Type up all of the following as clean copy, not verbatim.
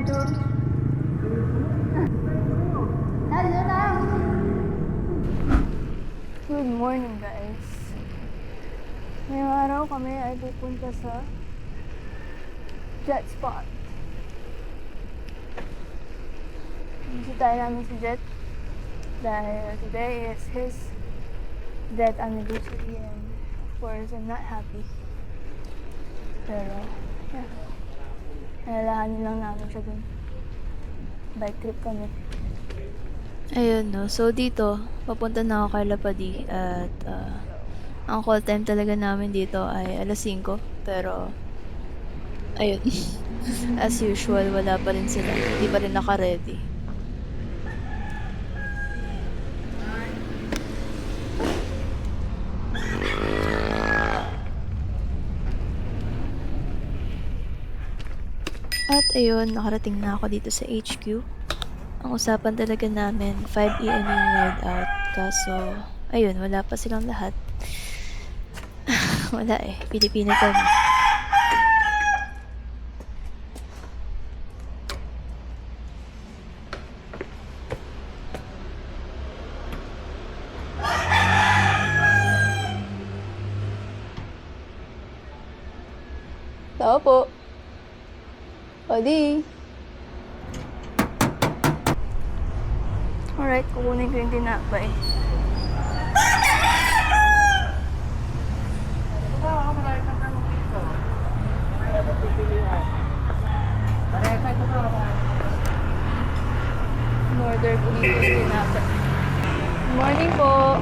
Good morning, guys. Ngayong araw kami ay pupunta sa Jet Spot. Bisitahin namin si Jet dahil today is his death anniversary and of course I'm not happy. Pero, yeah. Nalalahanin lang namin siya dun. Bike trip kami. Ayun, no. So, dito, papunta na ako kay Lapadi at ang call time talaga namin dito ay alas 5. Pero, ayun. As usual, wala pa rin sila. Hindi pa rin naka-ready. At ayun, nakarating na ako dito sa HQ. Ang usapan talaga namin, 5 AM yung ride out. Kaso, ayun, wala pa silang lahat. Wala eh, Pilipino kami. Tao po. Pwede. Alright, kukunin ko yung tinapay. Order ko dito yung tinapay. Good morning po.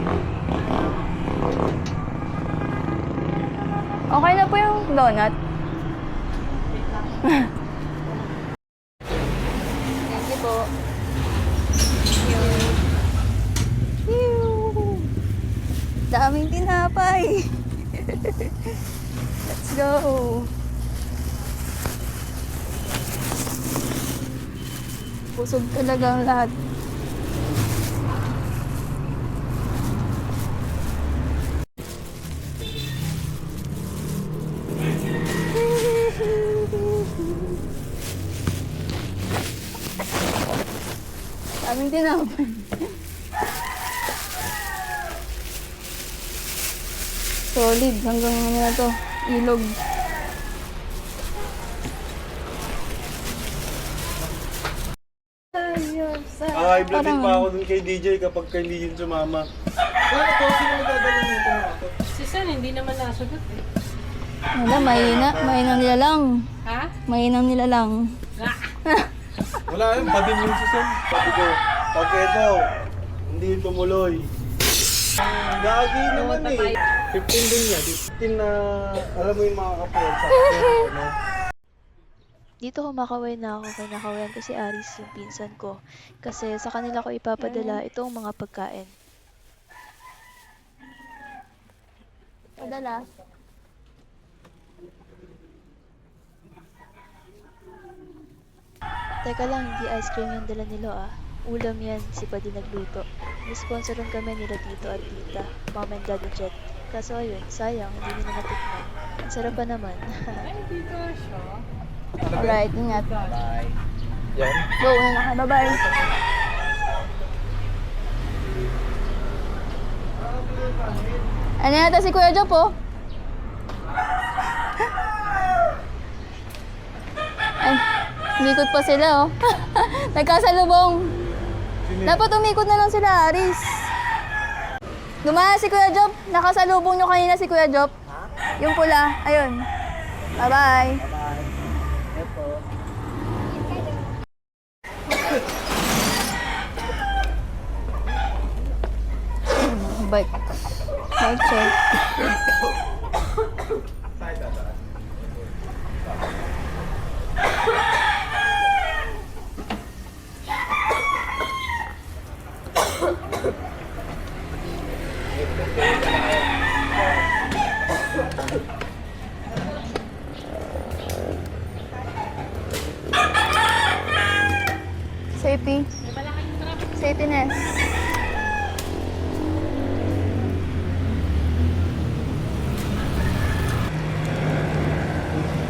Okay na po yung donut. Thank you po. Daming tinapay. Let's go. Busog talaga ang lahat. Daming tinapay. Solid, hanggang ano na to, ilog. High blood din pa ako dun kay DJ kapag hindi yun sumama. Ano to? Sino magdadala nito? Si San, hindi naman nasagot eh. Wala, mahinang nila lang. Ha? Mahinang nila lang. Wala yun, padin yung season. Sabi ko, pag ito, hindi tumuloy. Gagi naman eh. 15 din niya. 15 na, alam mo yung mga kapatid sa ano. Dito kumakaway na ako kay nakawayan ko si Aris, yung pinsan ko. Kasi sa kanila ko ipapadala itong mga pagkain. Padala? Teka lang, hindi ice cream yung dala nila ah. Ulam yan, si Padi nagluto. Nisponsoran kami nila Tito at Tita, Mom and Daddy Jet. Kaso ayun, sayang, hindi nila natikman. Ang sarap pa naman. Ay, dito siya. Alright, ingat. Bye. Yan. Go, una na ka. Bye-bye. Ano yata si Kuya Jop, oh? Ay, umikot pa sila, oh. Nagkasalubong. Dapat umikot na lang sila, Aris. Dumaan si Kuya Jop. Nakasalubong nyo kanina si Kuya Jop. Yung pula. Ayun. Bye-bye. Bike. Bike check. Safety. Safetyness.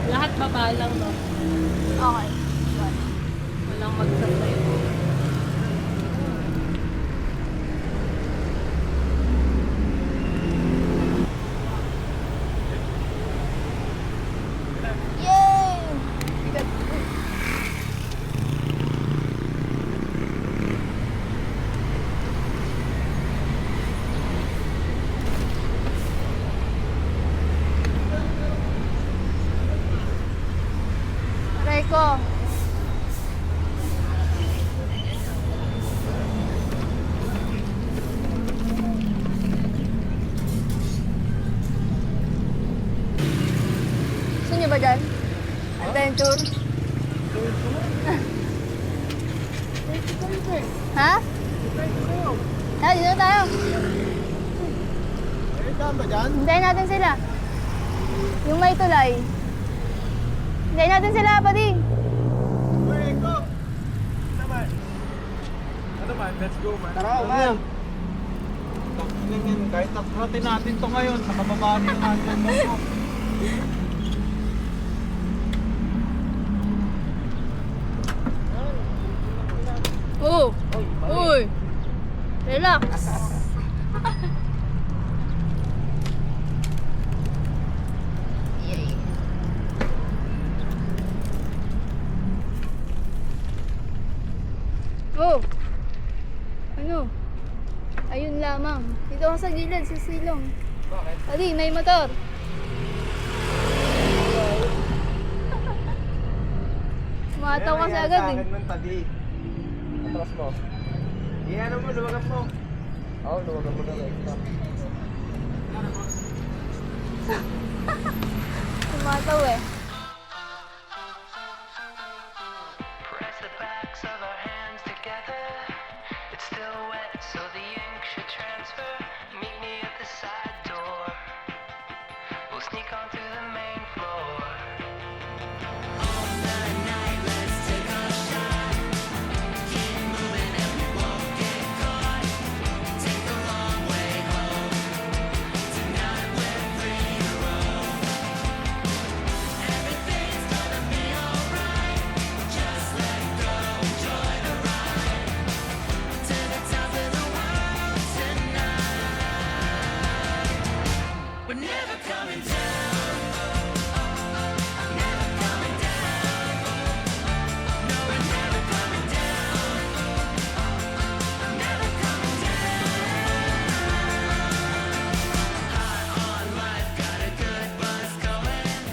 Lahat baba lang, no? Okay. Eco. Gusto niyo ba dyan? Adventure? Ha? Ha, dito na tayo. Eh, daan ba dyan? Hintayin natin sila. Yung may tulay. Hintayin natin sila, pati. Uy, go! Ano man, let's go man. Tara, man. Tingnan, kahit natratin natin to ngayon, nakababa rin natin mo. Oh! Uy! Relax! Yay! Oh! Ano? Ayun lamang. Dito ka sa gilid, sa silong. Bakit? Ali, may motor. Mataw ka sa agad eh. Ng tabi. Atras mo. Iyan mo, luwagan mo. Oo, luwagan mo na extra. Tumataw eh. Press the backs of our hands together. It's still wet, so the ink should transfer. Meet me at the side door. We'll sneak onto the main floor. On the night, let's take a shot. Keep moving and we won't get caught. Take the long way home. Tonight we're free to roam. Everything's gonna be alright. Just let go, enjoy the ride. To the top of the world tonight. We're never coming down. Never coming down. No, we're never coming down. Never coming down. High on life, got a good buzz going.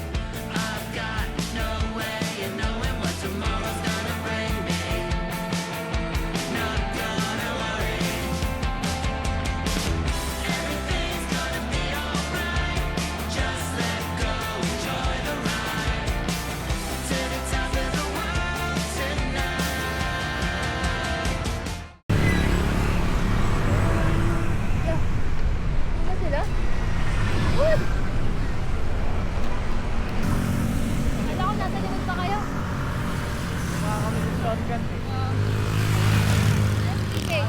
I've got no way of knowing what tomorrow's gonna bring me. Not gonna worry. Everything's gonna be alright. Just let go, enjoy the ride. To the top of the world tonight. Ano sila? What? Kala ko nasa likod pa kayo. Kami sa shotgun eh. Okay.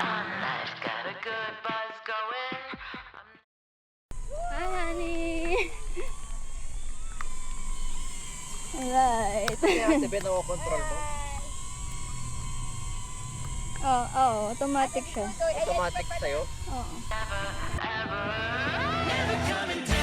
On life, got a good buzz going. Hi, honey. Alright. Tibet ako control mo. Oo, automatic siya. Automatic sa'yo. Oo. Never coming down.